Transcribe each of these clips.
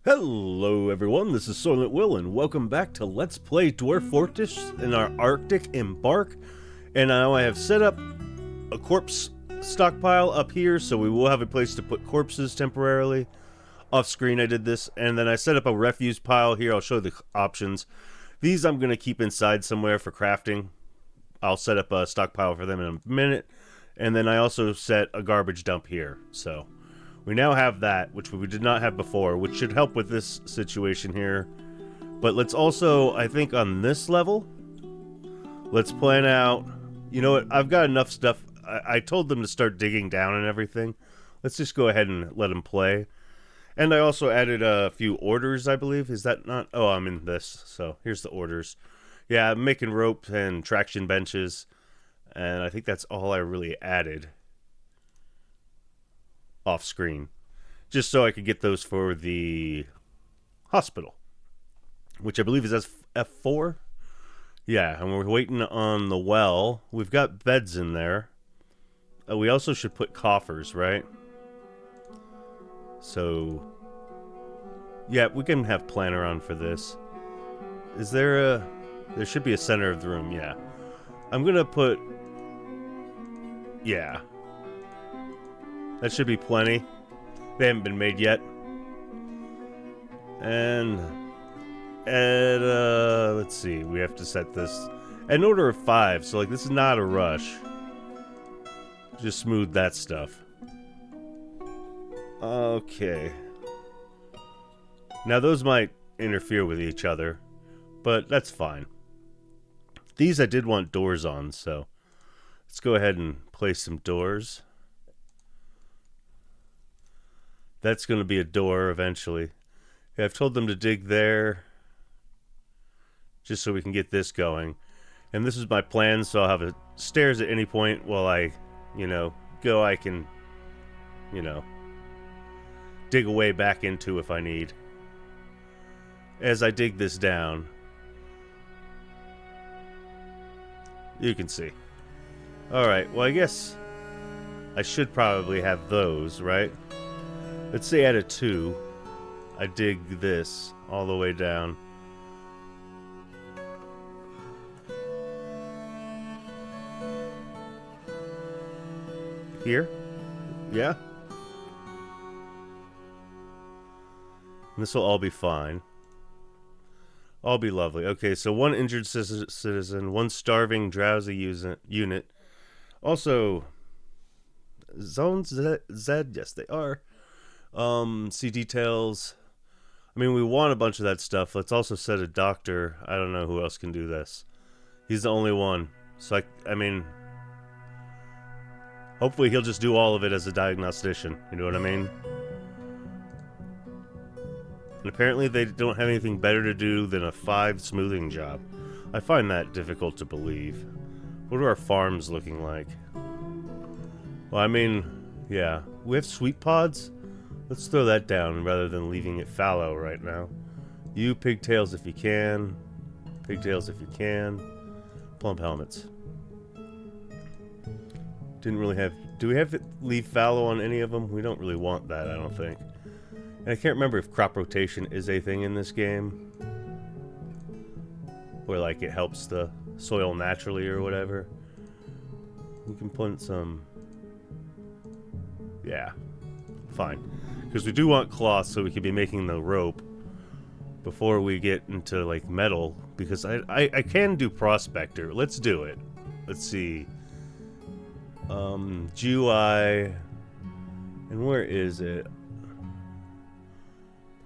Hello everyone, this is SoylentWill and welcome back to Let's Play Dwarf Fortress in our Arctic EMBARK. And now I have set up a corpse stockpile up here, so we will have a place to put corpses temporarily. Off screen I did this, and then I set up a refuse pile here. I'll show the options. These I'm going to keep inside somewhere for crafting. I'll set up a stockpile for them in a minute. And then I also set a garbage dump here, so we now have that, which we did not have before, which should help with this situation here. But let's also, I think on this level, let's plan out, you know what, I've got enough stuff. I told them to start digging down and everything. Let's just go ahead and let them play. And I also added a few orders, I believe. Is that not? Oh, I'm in this. So here's the orders. Yeah, I'm making ropes and traction benches. And I think that's all I really added off screen, just so I could get those for the hospital, which I believe is F4. Yeah, and we're waiting on the well. We've got beds in there. We also should put coffers, right? So yeah, we can have planner on for this. Is there should be a center of the room. Yeah, I'm gonna put, yeah, that should be plenty. They haven't been made yet. And let's see, we have to set this an order of 5, so like this is not a rush. Just smooth that stuff. Okay. Now those might interfere with each other, but that's fine. These I did want doors on, so let's go ahead and place some doors. That's going to be a door eventually. Yeah, I've told them to dig there just so we can get this going. And this is my plan, so I'll have stairs at any point while I, go. I can, dig a way back into if I need. As I dig this down, you can see. Alright, well I guess I should probably have those, right? Let's say at a 2, I dig this all the way down. Here? Yeah? This will all be fine. All be lovely. Okay, so 1 injured citizen, 1 starving, drowsy unit. Also, zones Z, yes they are. See details. I mean, we want a bunch of that stuff. Let's also set a doctor. I don't know who else can do this. He's the only one. So, I mean, hopefully he'll just do all of it as a diagnostician. You know what I mean? And apparently they don't have anything better to do than a 5 smoothing job. I find that difficult to believe. What are our farms looking like? Well, I mean, yeah. We have sweet pods? Let's throw that down rather than leaving it fallow right now. You pigtails if you can. Pigtails if you can. Plump helmets. Didn't really have... Do we have it leave fallow on any of them? We don't really want that, I don't think. And I can't remember if crop rotation is a thing in this game. Where, like, it helps the soil naturally or whatever. We can put some... Yeah. Fine. Because we do want cloth so we can be making the rope before we get into, like, metal. Because I can do prospector. Let's do it. Let's see. GUI. And where is it?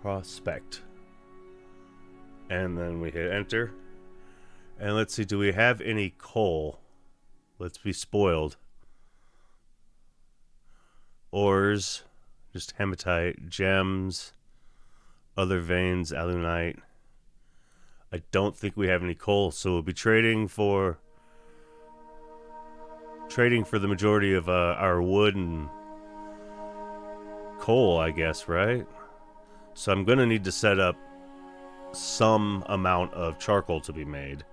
Prospect. And then we hit enter. And let's see, do we have any coal? Let's be spoiled. Ores. Just hematite, gems, other veins, alunite. I don't think we have any coal, so we'll be trading for the majority of our wood and coal, I guess, right? So I'm gonna need to set up some amount of charcoal to be made,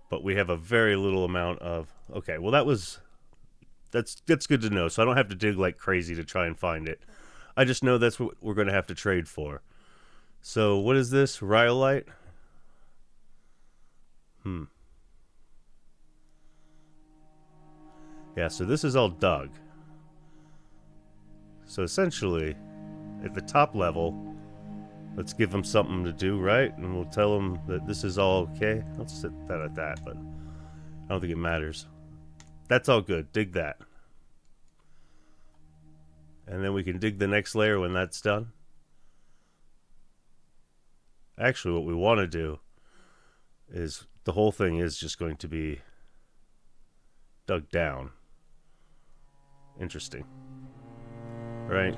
but we have a very little amount of. Okay, well that's good to know, so I don't have to dig like crazy to try and find it. I just know that's what we're going to have to trade for. So what is this? Rhyolite? Yeah, so this is all dug. So essentially, at the top level, let's give them something to do, right? And we'll tell them that this is all okay. Let's set that at that, but I don't think it matters. That's all good. Dig that. And then we can dig the next layer when that's done. Actually, what we want to do is the whole thing is just going to be dug down. Interesting. Right?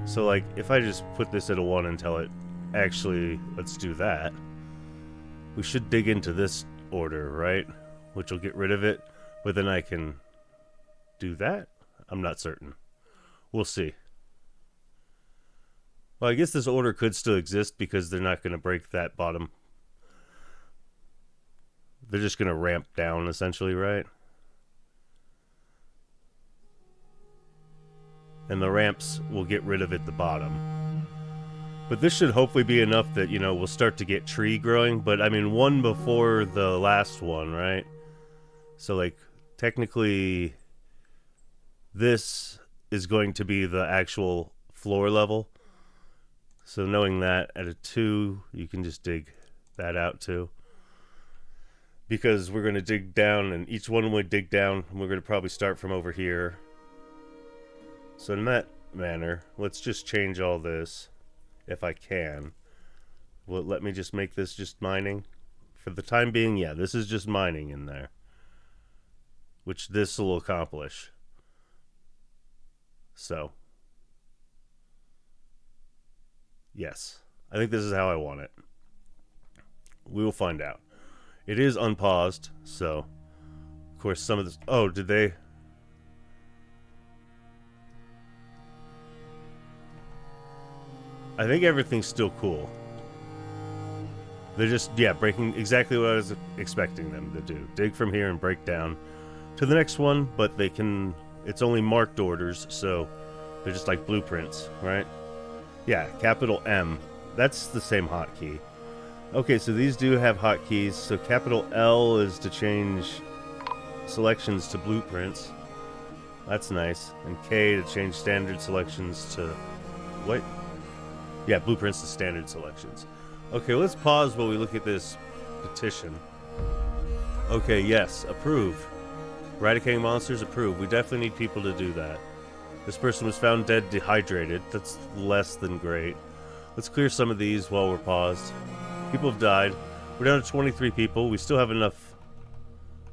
So, like, if I just put this at a 1 and tell it, actually, let's do that, we should dig into this order, right? Which will get rid of it, but then I can do that? I'm not certain. We'll see. Well, I guess this order could still exist because they're not going to break that bottom. They're just going to ramp down, essentially, right? And the ramps will get rid of at the bottom. But this should hopefully be enough that, you know, we'll start to get tree growing. But, I mean, one before the last one, right? So, like, technically, this is going to be the actual floor level. So knowing that, at a 2, you can just dig that out, too. Because we're going to dig down, and each one would dig down, and we're going to probably start from over here. So in that manner, let's just change all this, if I can. Will it let me just make this just mining? For the time being, yeah, this is just mining in there. Which this will accomplish. So. Yes, I think this is how I want it. We will find out. It is unpaused, so. Of course, some of this... Oh, did they... I think everything's still cool. They're just, yeah, breaking exactly what I was expecting them to do. Dig from here and break down to the next one, but they can, it's only marked orders, so they're just like blueprints, right? Yeah, capital M. That's the same hotkey. Okay, so these do have hotkeys. So capital L is to change selections to blueprints. That's nice. And K to change standard selections to... What? Yeah, blueprints to standard selections. Okay, let's pause while we look at this petition. Okay, yes, approve. Eradicating monsters, approve. We definitely need people to do that. This person was found dead dehydrated. That's less than great. Let's clear some of these while we're paused. People have died. We're down to 23 people. We still have enough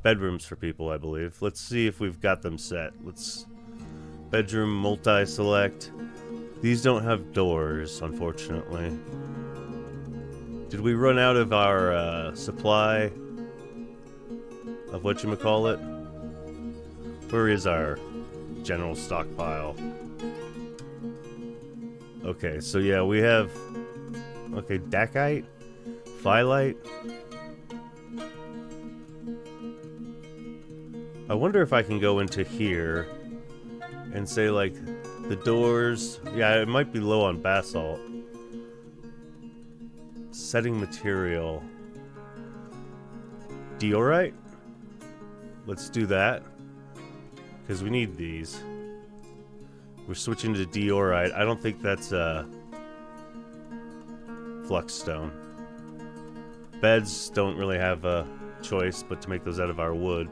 bedrooms for people, I believe. Let's see if we've got them set. Let's... Bedroom, multi-select. These don't have doors, unfortunately. Did we run out of our supply of whatchamacallit? Where is our general stockpile? Okay, so yeah, we have... Okay, Dakite? Phyllite? I wonder if I can go into here and say, like, the doors... Yeah, it might be low on basalt. Setting material. Diorite? Let's do that. Because we need these. We're switching to diorite. I don't think that's flux stone. Beds don't really have a choice but to make those out of our wood.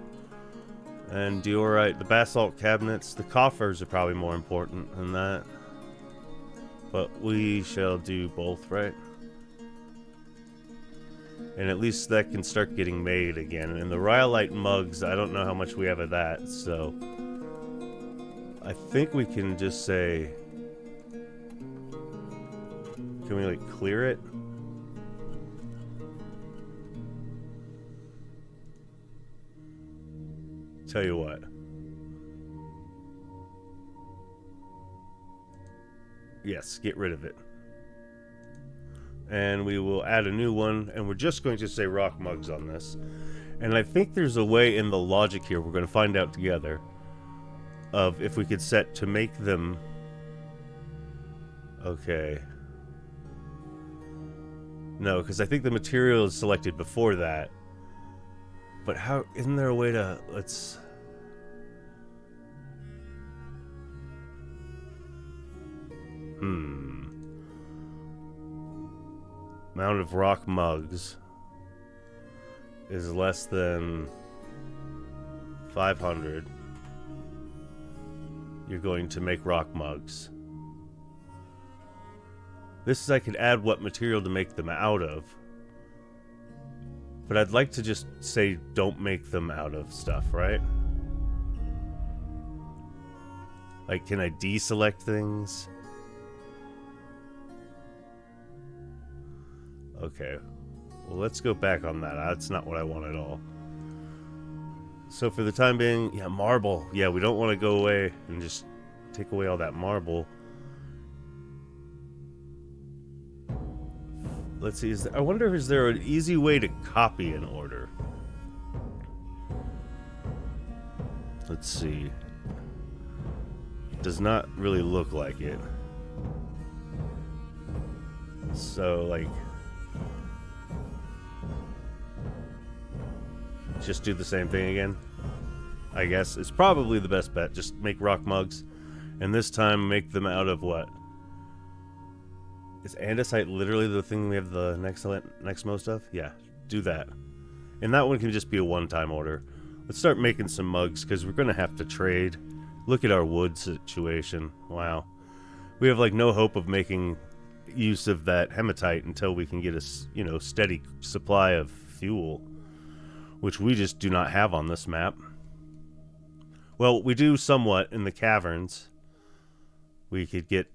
And diorite, the basalt cabinets, the coffers are probably more important than that. But we shall do both, right? And at least that can start getting made again. And the rhyolite mugs, I don't know how much we have of that, so... I think we can just say... Can we, like, clear it? Tell you what. Yes, get rid of it. And we will add a new one, and we're just going to say rock mugs on this. And I think there's a way in the logic here, we're going to find out together, of if we could set to make them... Okay. No, because I think the material is selected before that. But how... Isn't there a way to... Let's... Amount of rock mugs is less than 500. You're going to make rock mugs. This is I could add what material to make them out of. But I'd like to just say don't make them out of stuff, right? Like, can I deselect things? Okay. Well, let's go back on that. That's not what I want at all. So for the time being, yeah, marble. Yeah, we don't want to go away and just take away all that marble. Let's see. I wonder if is there an easy way to copy an order? Let's see. Does not really look like it. So, like... Just do the same thing again, I guess. It's probably the best bet. Just make rock mugs. And this time, make them out of what? Is andesite literally the thing we have the next most of? Yeah, do that. And that one can just be a one-time order. Let's start making some mugs, because we're going to have to trade. Look at our wood situation. Wow. We have, like, no hope of making use of that hematite until we can get a, you know, steady supply of fuel. Which we just do not have on this map. Well, we do somewhat in the caverns. We could get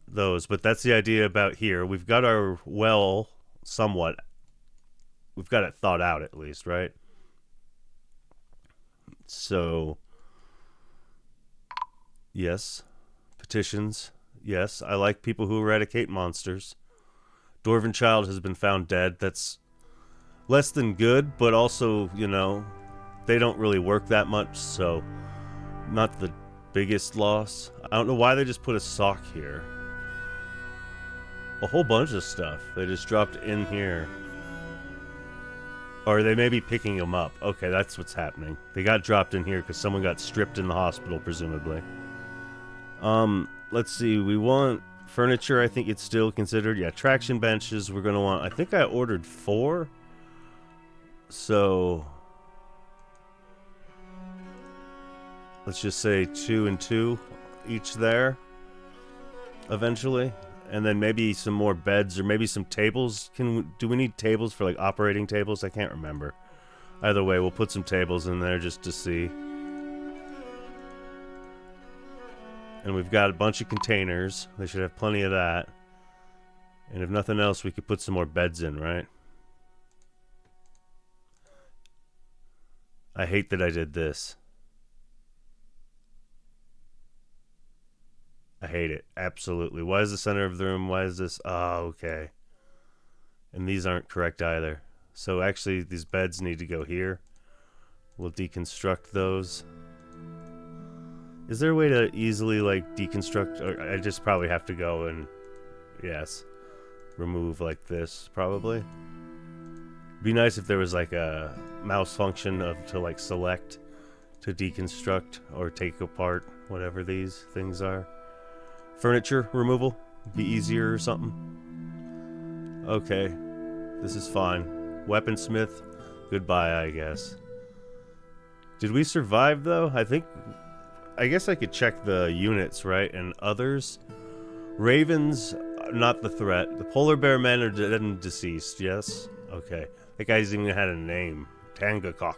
those, but that's the idea about here. We've got our well somewhat. We've got it thought out at least, right? So, yes. Petitions. Yes, I like people who eradicate monsters. Dwarven child has been found dead. That's less than good, but also, you know, they don't really work that much, so not the biggest loss. I don't know why they just put a sock here. A whole bunch of stuff they just dropped in here. Or they may be picking them up. Okay, that's what's happening. They got dropped in here because someone got stripped in the hospital, presumably. Let's see, we want furniture. I think it's still considered. Yeah, traction benches we're going to want. I think I ordered 4. So let's just say 2 and 2 each there eventually, and then maybe some more beds or maybe some tables. Do we need tables for like operating tables? I can't remember. Either way, we'll put some tables in there just to see. And we've got a bunch of containers. They should have plenty of that. And if nothing else, we could put some more beds in, right? I hate that I did this. I hate it. Absolutely. Why is the center of the room? Why is this? Oh, okay. And these aren't correct either. So actually, these beds need to go here. We'll deconstruct those. Is there a way to easily, like, deconstruct? Or I just probably have to go and, yes, remove like this, probably. Be nice if there was like a mouse function to like select to deconstruct or take apart whatever these things are. Furniture removal be easier or something. Okay, this is fine. Weaponsmith, goodbye, I guess. Did we survive though? I guess I could check the units, right? And others. Ravens, not the threat. The polar bear men are dead and deceased, yes? Okay. That guy's even had a name. Tangakok.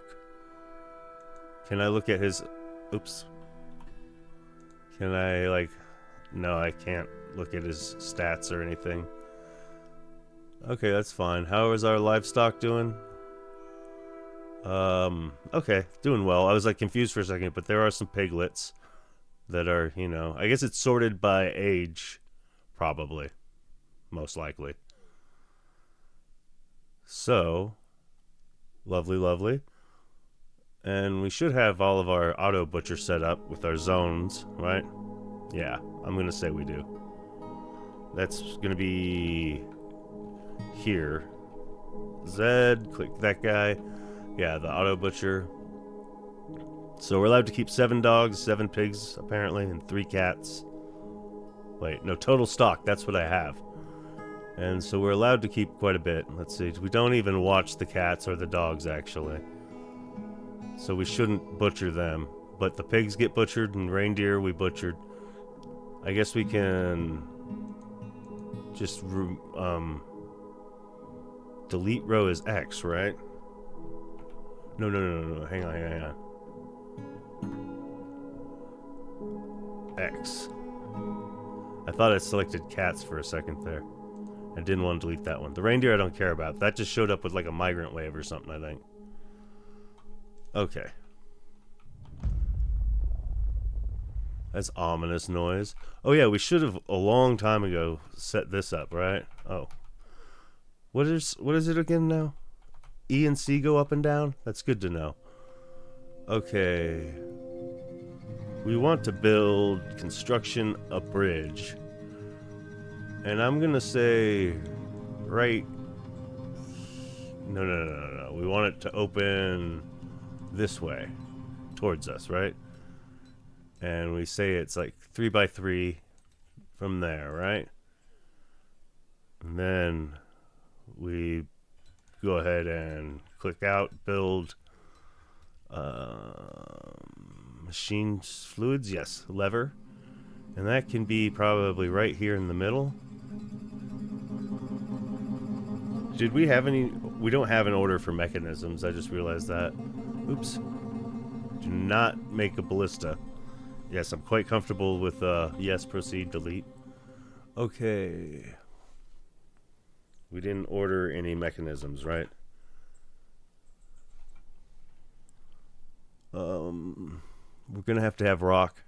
Can I look at his... Oops. Can I, like... No, I can't look at his stats or anything. Okay, that's fine. How is our livestock doing? Okay. Doing well. I was, like, confused for a second, but there are some piglets that are, you know... I guess it's sorted by age, probably. Most likely. So, lovely, lovely. And we should have all of our auto butcher set up with our zones, right? Yeah, I'm going to say we do. That's going to be here. Z, click that guy. Yeah, the auto butcher. So we're allowed to keep 7 dogs, 7 pigs, apparently, and 3 cats. Wait, no, total stock, that's what I have. And so we're allowed to keep quite a bit. Let's see, we don't even watch the cats or the dogs, actually. So we shouldn't butcher them. But the pigs get butchered, and reindeer we butchered. I guess we can just delete row as X, right? No, hang on. X. I thought I selected cats for a second there. I didn't want to delete that one. The reindeer I don't care about. That just showed up with like a migrant wave or something, I think. Okay. That's ominous noise. Oh yeah, we should have a long time ago set this up, right? Oh. What is it again now? E and C go up and down? That's good to know. Okay. We want to build construction a bridge. And I'm gonna say right. No. We want it to open this way towards us, right? And we say it's like 3 by 3 from there, right? And then we go ahead and click out, build machine fluids, yes, lever. And that can be probably right here in the middle. Did we have any? We don't have an order for mechanisms, I just realized that. Oops. Do not make a ballista. Yes, I'm quite comfortable with yes, proceed, delete. Okay. We didn't order any mechanisms, right? We're gonna have to have rock,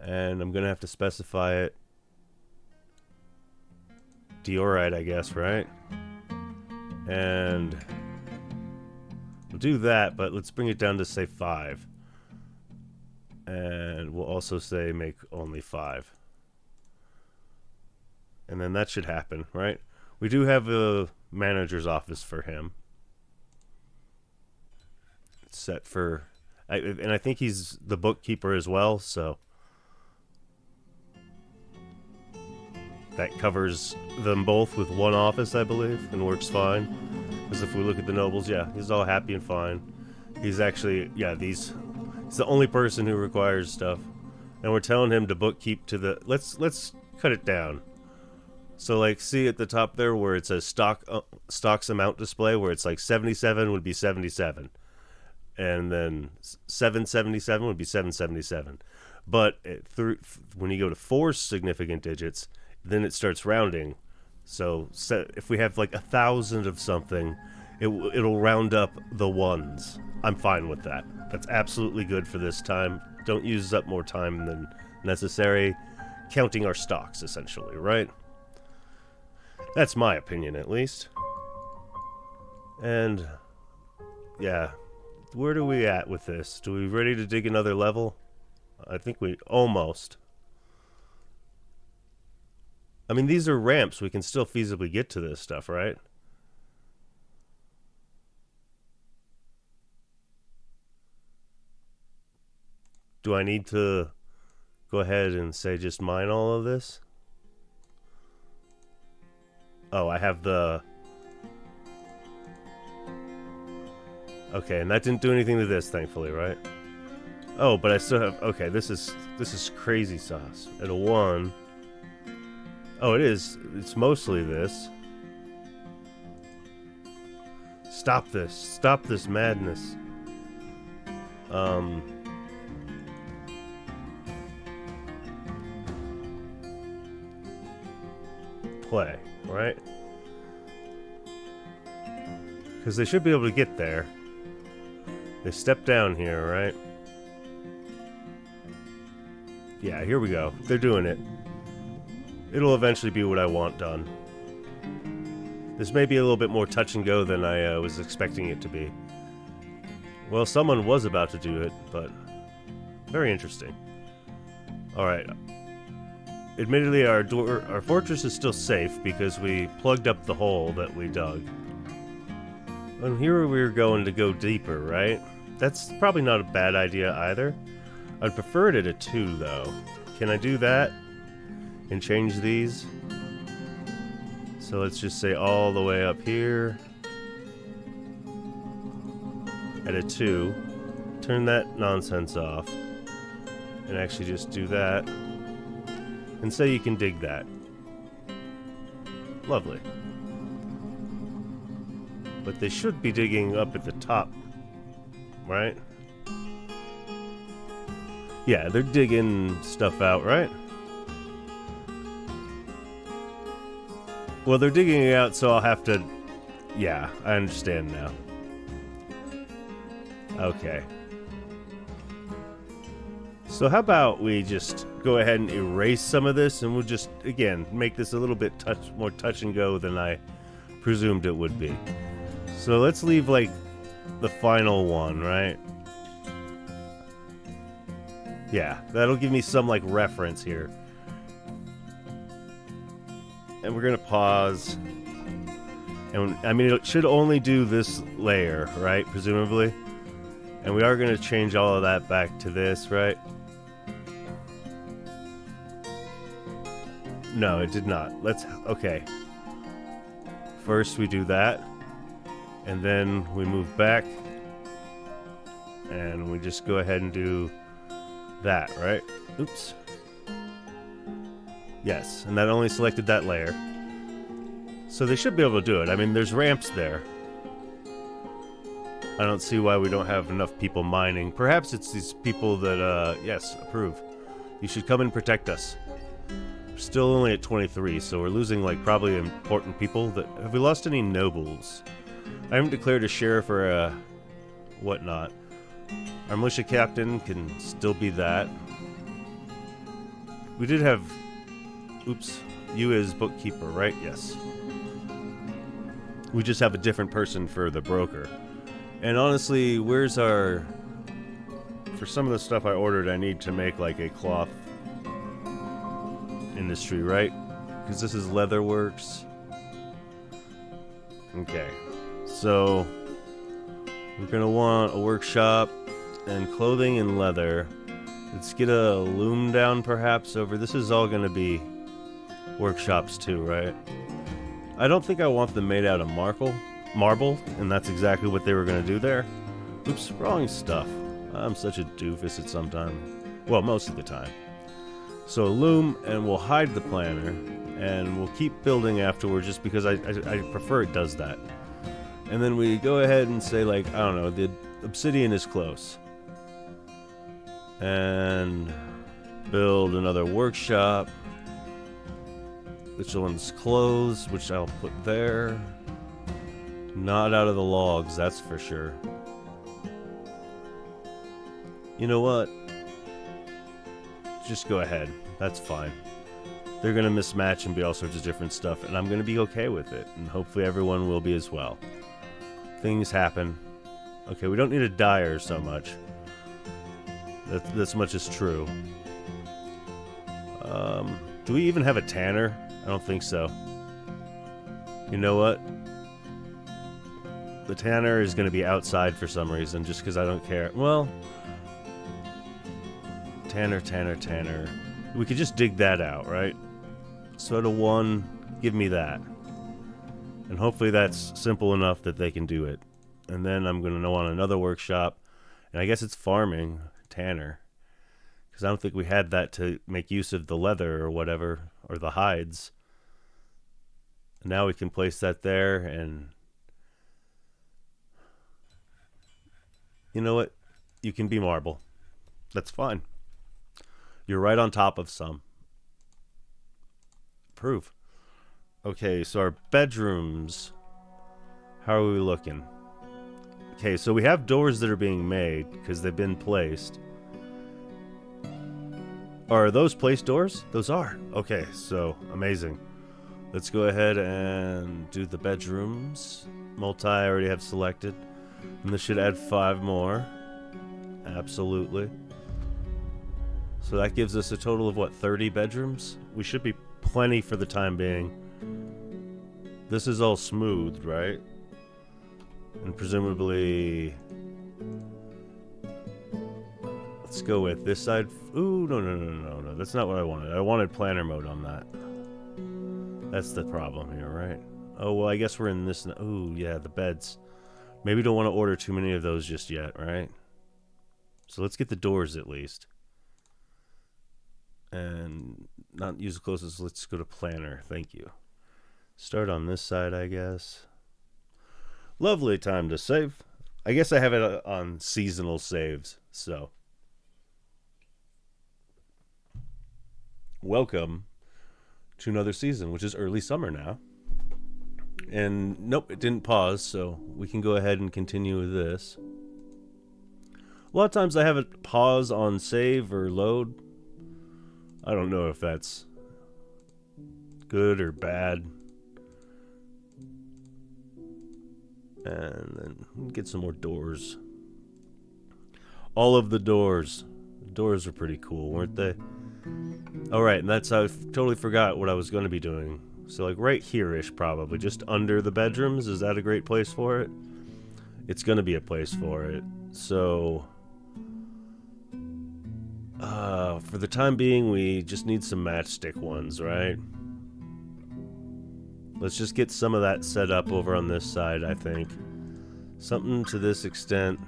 and I'm gonna have to specify it diorite, I guess, right? And we'll do that, but let's bring it down to say 5, and we'll also say make only 5, and then that should happen, right? We do have a manager's office for him. It's set for, and I think he's the bookkeeper as well, so that covers them both with one office, I believe, and works fine. Because if we look at the nobles, yeah, he's all happy and fine. He's actually, yeah, he's the only person who requires stuff, and we're telling him to bookkeep to the. Let's cut it down. So like, see at the top there where it says stocks amount display, where it's like 77 would be 77. And then 777 would be 777. But when you go to 4 significant digits, then it starts rounding. So if we have like 1,000 of something, it'll round up the ones. I'm fine with that. That's absolutely good for this time. Don't use up more time than necessary. Counting our stocks, essentially, right? That's my opinion, at least. And yeah. Where are we at with this? Do we ready to dig another level? I think we almost. I mean, these are ramps. We can still feasibly get to this stuff, right? Do I need to go ahead and say just mine all of this? Oh, I have the... Okay, and that didn't do anything to this, thankfully, right? Oh, but I still have... Okay, this is crazy sauce. At a 1... Oh, it is. It's mostly this. Stop this. Stop this madness. Play, right? Because they should be able to get there. They step down here, right? Yeah, here we go. They're doing it. It'll eventually be what I want done. This may be a little bit more touch and go than I was expecting it to be. Well, someone was about to do it, but very interesting. Alright. admittedly, our fortress is still safe because we plugged up the hole that we dug. And here we were going to go deeper, right? That's probably not a bad idea either. I'd prefer it at a 2, though. Can I do that? And change these? So let's just say all the way up here. At a 2. Turn that nonsense off. And actually just do that. And say you can dig that. Lovely. But they should be digging up at the top, right? Yeah, they're digging stuff out, right? Well, they're digging it out, so I'll have to... Yeah, I understand now. Okay. So how about we just go ahead and erase some of this, and we'll just, again, make this a little bit more touch and go than I presumed it would be. So let's leave, like, the final one, right? Yeah, that'll give me some, like, reference here. And we're gonna pause. And, I mean, it should only do this layer, right? Presumably. And we are gonna change all of that back to this, right? No, it did not. Okay. First we do that. And then we move back. And we just go ahead and do that, right? Oops. Yes, and that only selected that layer. So they should be able to do it. I mean, there's ramps there. I don't see why we don't have enough people mining. Perhaps it's these people that, yes, approve. You should come and protect us. We're still only at 23, so we're losing, like, probably important people. Have we lost any nobles? I haven't declared a sheriff or a whatnot. Our militia captain can still be that. We did have... Oops. You as bookkeeper, right? Yes. We just have a different person for the broker. And honestly, where's our... For some of the stuff I ordered, I need to make like a cloth industry, right? Because this is Leatherworks. Okay. So, we're going to want a workshop and clothing and leather. Let's get a loom down perhaps over... This is all going to be workshops too, right? I don't think I want them made out of marble, and that's exactly what they were going to do there. Oops, wrong stuff. I'm such a doofus at some time. Well, most of the time. So a loom, and we'll hide the planner, and we'll keep building afterwards just because I prefer it does that. And then we go ahead and say, like, I don't know, the obsidian is close. And build another workshop. This one's closed, which I'll put there. Not out of the logs, that's for sure. You know what? Just go ahead. That's fine. They're going to mismatch and be all sorts of different stuff, and I'm going to be okay with it. And hopefully everyone will be as well. Things happen. Okay, we don't need a dyer so much. This much is true. Do we even have a tanner? I don't think so. You know what? The tanner is going to be outside for some reason, just because I don't care. Well, tanner. We could just dig that out, right? So at a 1, give me that. And hopefully that's simple enough that they can do it. And then I'm going to want another workshop. And I guess it's farming, tanner. Because I don't think we had that to make use of the leather or whatever, or the hides. And now we can place that there, and... You know what? You can be marble. That's fine. You're right on top of some. Proof. Okay, so our bedrooms. How are we looking? Okay, so we have doors that are being made because they've been placed. Are those placed doors? Those are. Okay, so amazing. Let's go ahead and do the bedrooms. Multi I already have selected. And this should add 5 more. Absolutely. So that gives us a total of what, 30 bedrooms? we should be plenty for the time being. This is all smoothed, right? And presumably... Let's go with this side. Ooh, no. That's not what I wanted. I wanted planner mode on that. That's the problem here, right? Oh, well, I guess we're in this... Ooh, yeah, the beds. Maybe don't want to order too many of those just yet, right? So let's get the doors at least. And not use the closest. Let's go to planner. Thank you. Start on this side, I guess. Lovely time to save. I guess I have it on seasonal saves, so... Welcome to another season, which is early summer now. And nope, it didn't pause, so we can go ahead and continue with this. A lot of times I have it pause on save or load. I don't know if that's good or bad. And then get some more doors. All of the doors. The doors are pretty cool, weren't they? Alright, and that's, I totally forgot what I was going to be doing. So like right here-ish probably, just under the bedrooms. Is that a great place for it? It's going to be a place for it. So, for the time being, we just need some matchstick ones, right? Let's just get some of that set up over on this side, I think. Something to this extent.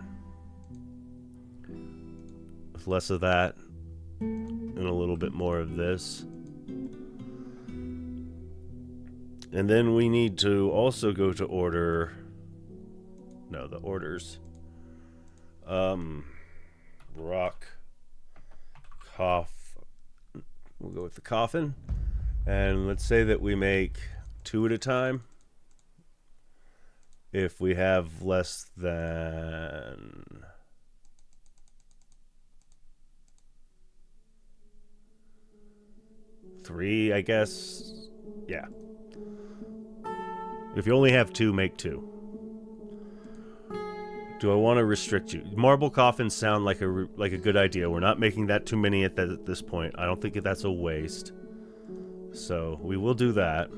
With less of that. And a little bit more of this. And then we need to also go to order... No, the orders. Rock. We'll go with the coffin. And let's say that we make 2 at a time. If we have less than... three, I guess. Yeah. If you only have 2, make 2. Do I want to restrict you? Marble coffins sound like a good idea. We're not making that too many at this point. I don't think that's a waste. So we will do that.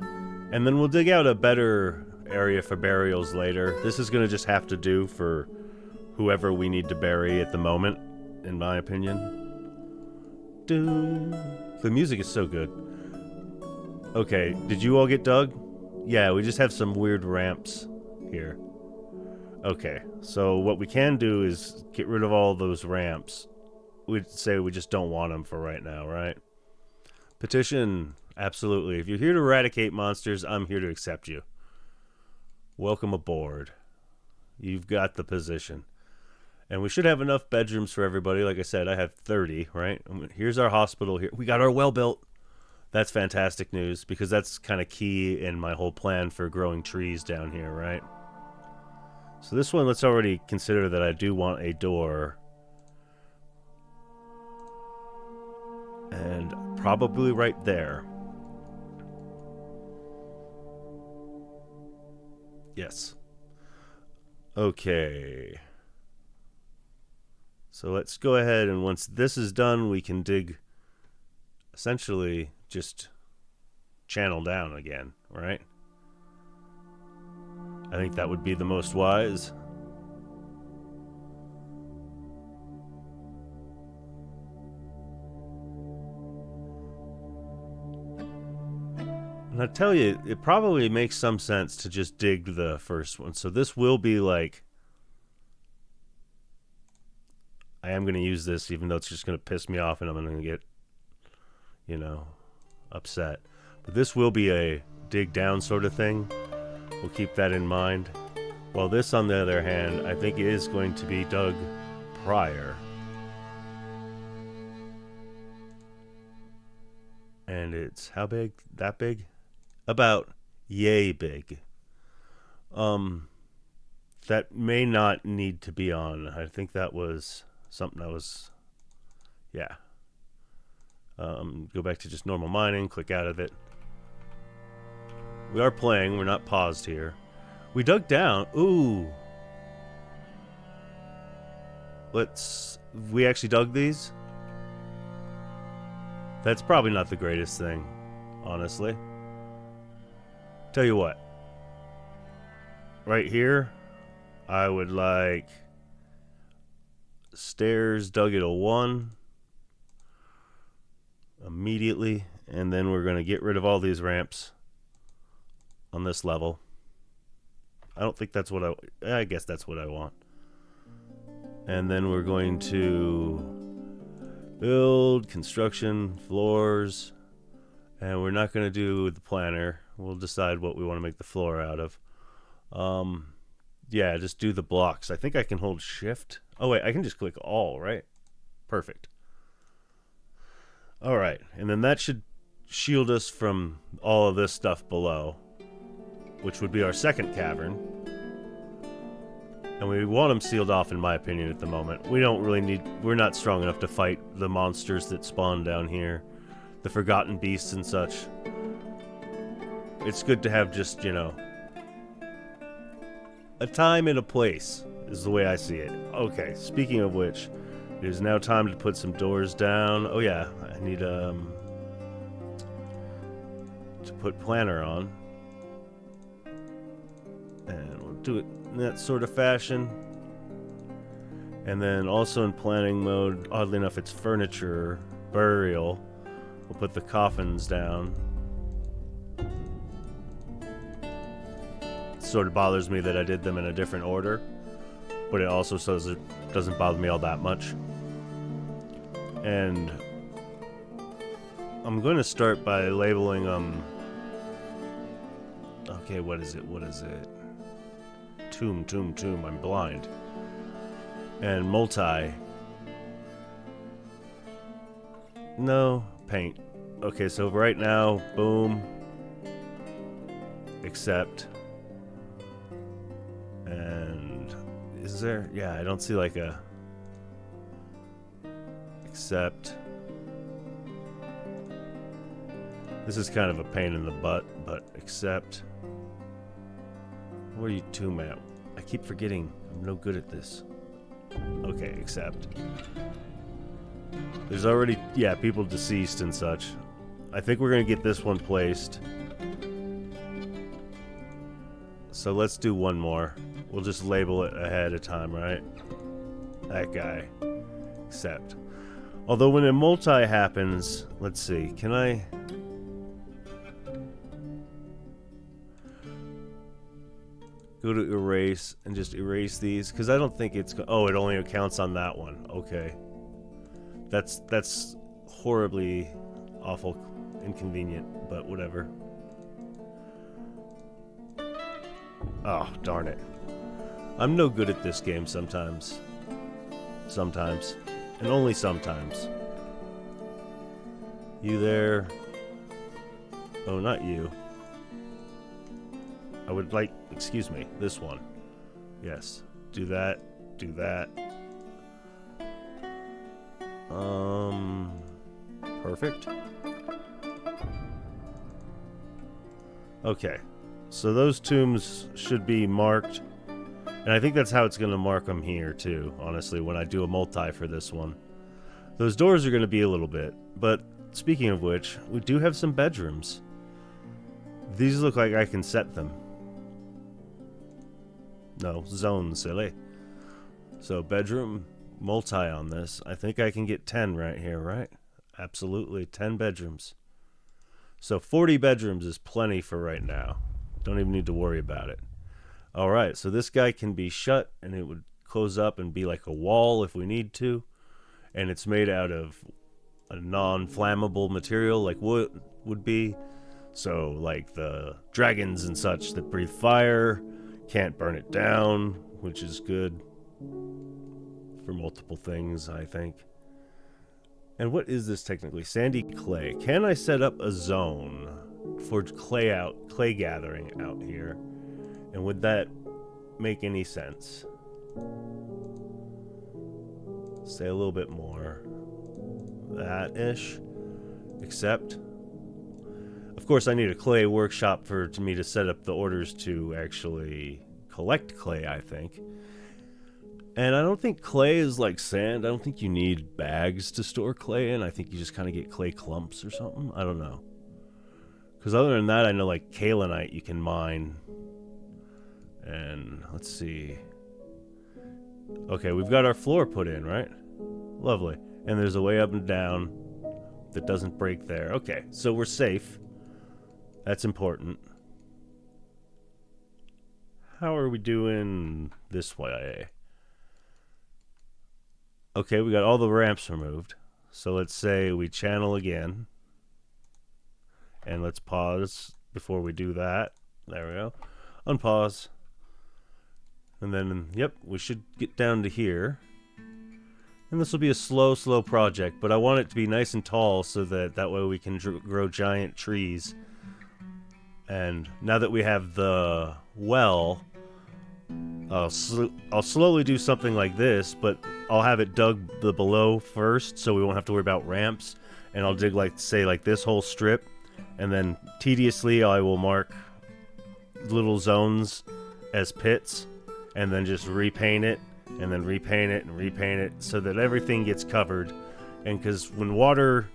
And then we'll dig out a better area for burials later. This is going to just have to do for whoever we need to bury at the moment, in my opinion. The music is so good. Okay, did you all get dug? Yeah, we just have some weird ramps here. Okay, so what we can do is get rid of all those ramps. We'd say we just don't want them for right now, right? Petition, absolutely. If you're here to eradicate monsters, I'm here to accept you. Welcome aboard. You've got the position. And we should have enough bedrooms for everybody. Like I said, I have 30, right? Here's our hospital here. We got our well built. That's fantastic news because that's kind of key in my whole plan for growing trees down here, right? So this one, let's already consider that I do want a door. And probably right there. Yes. Okay. So let's go ahead, and once this is done, we can dig, essentially, just channel down again, right? I think that would be the most wise. And I tell you, it probably makes some sense to just dig the first one. So this will be like... I am going to use this, even though it's just going to piss me off and I'm going to get, you know, upset. But this will be a dig down sort of thing. We'll keep that in mind. While this, on the other hand, I think is going to be dug prior. And it's how big? That big? About yay big. That may not need to be on. I think that was something that was, yeah. Go back to just normal mining, click out of it. We are playing, we're not paused here. We dug down, ooh. We actually dug these? That's probably not the greatest thing, honestly. Tell you what. Right here, I would like stairs dug at a 1 immediately, and then we're going to get rid of all these ramps on this level. I don't think that's what I guess that's what I want. And then we're going to build construction floors, and we're not going to do the planner. We'll decide what we want to make the floor out of. Yeah, just do the blocks. I think I can hold shift. Oh wait, I can just click all, right? Perfect. All right, and then that should shield us from all of this stuff below, which would be our second cavern. And we want them sealed off, in my opinion, at the moment. We don't really need... We're not strong enough to fight the monsters that spawn down here. The forgotten beasts and such. It's good to have just, you know, a time and a place, is the way I see it. Okay, speaking of which, it is now time to put some doors down. Oh yeah, I need, to put planner on. And we'll do it in that sort of fashion. And then also in planning mode, oddly enough, it's furniture burial. We'll put the coffins down. It sort of bothers me that I did them in a different order, but it also says it doesn't bother me all that much. And I'm going to start by labeling them. Okay, what is it? What is it? Tomb. I'm blind. And multi. No, paint. Okay, so right now, boom. Accept. And is there? Yeah, I don't see like a accept. This is kind of a pain in the butt, but accept. Where are you tomb at? I keep forgetting. I'm no good at this. Okay, accept. There's already, yeah, people deceased and such. I think we're going to get this one placed. So let's do one more. We'll just label it ahead of time, right? That guy. Accept. Although when a multi happens, let's see, can I... go to erase and just erase these? Because I don't think it's... Oh, it only counts on that one. Okay. That's horribly awful inconvenient, but whatever. Oh, darn it. I'm no good at this game sometimes. Sometimes. And only sometimes. You there? Oh, not you. I would like... Excuse me. This one. Yes. Do that. Do that. Perfect. Okay. So those tombs should be marked. And I think that's how it's going to mark them here, too, honestly, when I do a multi for this one. Those doors are going to be a little bit. But speaking of which, we do have some bedrooms. These look like I can set them. No, zone, silly. So bedroom, multi on this. I think I can get 10 right here, right? Absolutely, 10 bedrooms. So 40 bedrooms is plenty for right now. Don't even need to worry about it. All right, so this guy can be shut, and it would close up and be like a wall if we need to. And it's made out of a non-flammable material like wood would be. So like the dragons and such that breathe fire can't burn it down, which is good for multiple things, I think. And what is this technically? Sandy clay. Can I set up a zone for clay gathering out here? And would that make any sense? Say a little bit more. That-ish. Except, of course, I need a clay workshop for me to set up the orders to actually collect clay, I think. And I don't think clay is like sand. I don't think you need bags to store clay in. I think you just kind of get clay clumps or something. I don't know. Because other than that, I know like kaolinite you can mine. And let's see. Okay, we've got our floor put in, right? Lovely. And there's a way up and down that doesn't break there. Okay, so we're safe. That's important. How are we doing this way? Okay, we got all the ramps removed. So let's say we channel again. And let's pause before we do that. There we go. Unpause. And then, yep, we should get down to here. And this will be a slow project, but I want it to be nice and tall so that way we can grow giant trees. And now that we have the well, I'll slowly do something like this, but I'll have it dug the below first so we won't have to worry about ramps. And I'll dig, like, say, like this whole strip. And then tediously I will mark little zones as pits. And then just repaint it, and then repaint it, and repaint it, so that everything gets covered. And because when water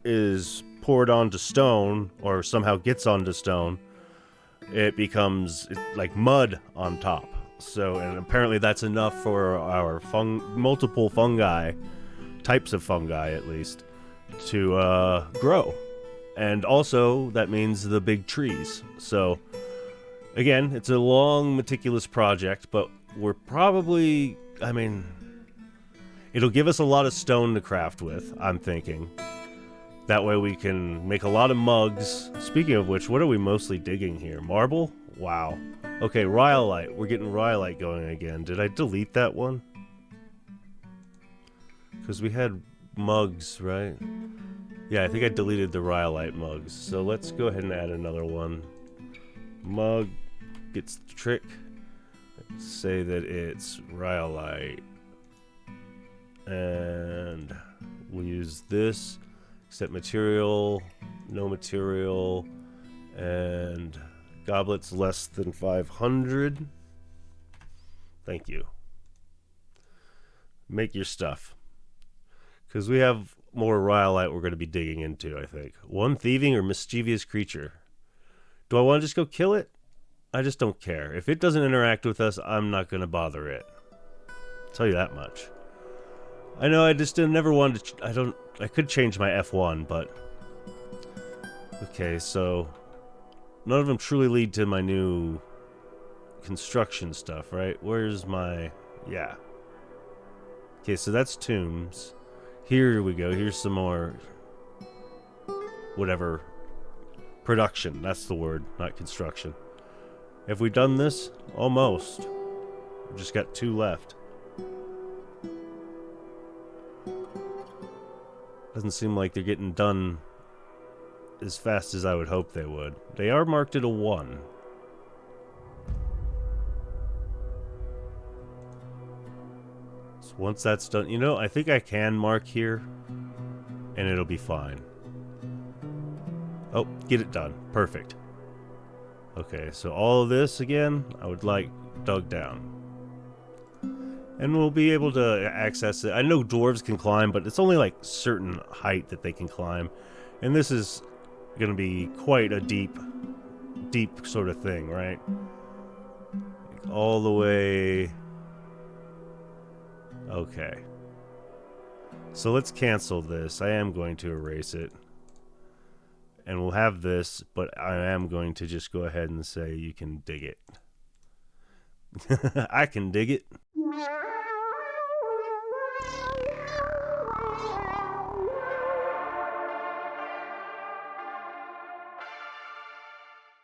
is poured onto stone, or somehow gets onto stone, it becomes like mud on top. So, and apparently that's enough for our multiple fungi, types of fungi at least, to grow. And also, that means the big trees. So, again, it's a long, meticulous project, but we're probably, I mean, it'll give us a lot of stone to craft with, I'm thinking. That way we can make a lot of mugs. Speaking of which, what are we mostly digging here? Marble? Wow. Okay, rhyolite. We're getting rhyolite going again. Did I delete that one? Because we had mugs, right? Yeah, I think I deleted the rhyolite mugs. So let's go ahead and add another one. Mug gets the trick. Let's say that it's rhyolite. And we'll use this. Accept material, no material, and goblets less than 500. Thank you. Make your stuff. Because we have more rhyolite we're going to be digging into, I think. One thieving or mischievous creature. Do I want to just go kill it? I just don't care. If it doesn't interact with us, I'm not going to bother it. I'll tell you that much. I know I just never wanted to... I could change my F1, but... Okay, so... None of them truly lead to my new construction stuff, right? Where's my... Yeah. Okay, so that's tombs. Here we go. Here's some more... Whatever. Production. That's the word, not construction. Have we done this? Almost. We've just got 2 left. Doesn't seem like they're getting done as fast as I would hope they would. They are marked at a 1. So once that's done, you know, I think I can mark here, and it'll be fine. Oh, get it done. Perfect. Okay, so all of this, again, I would like dug down. And we'll be able to access it. I know dwarves can climb, but it's only like certain height that they can climb. And this is going to be quite a deep sort of thing, right? Like all the way... Okay. So let's cancel this. I am going to erase it. And we'll have this, but I am going to just go ahead and say you can dig it. I can dig it.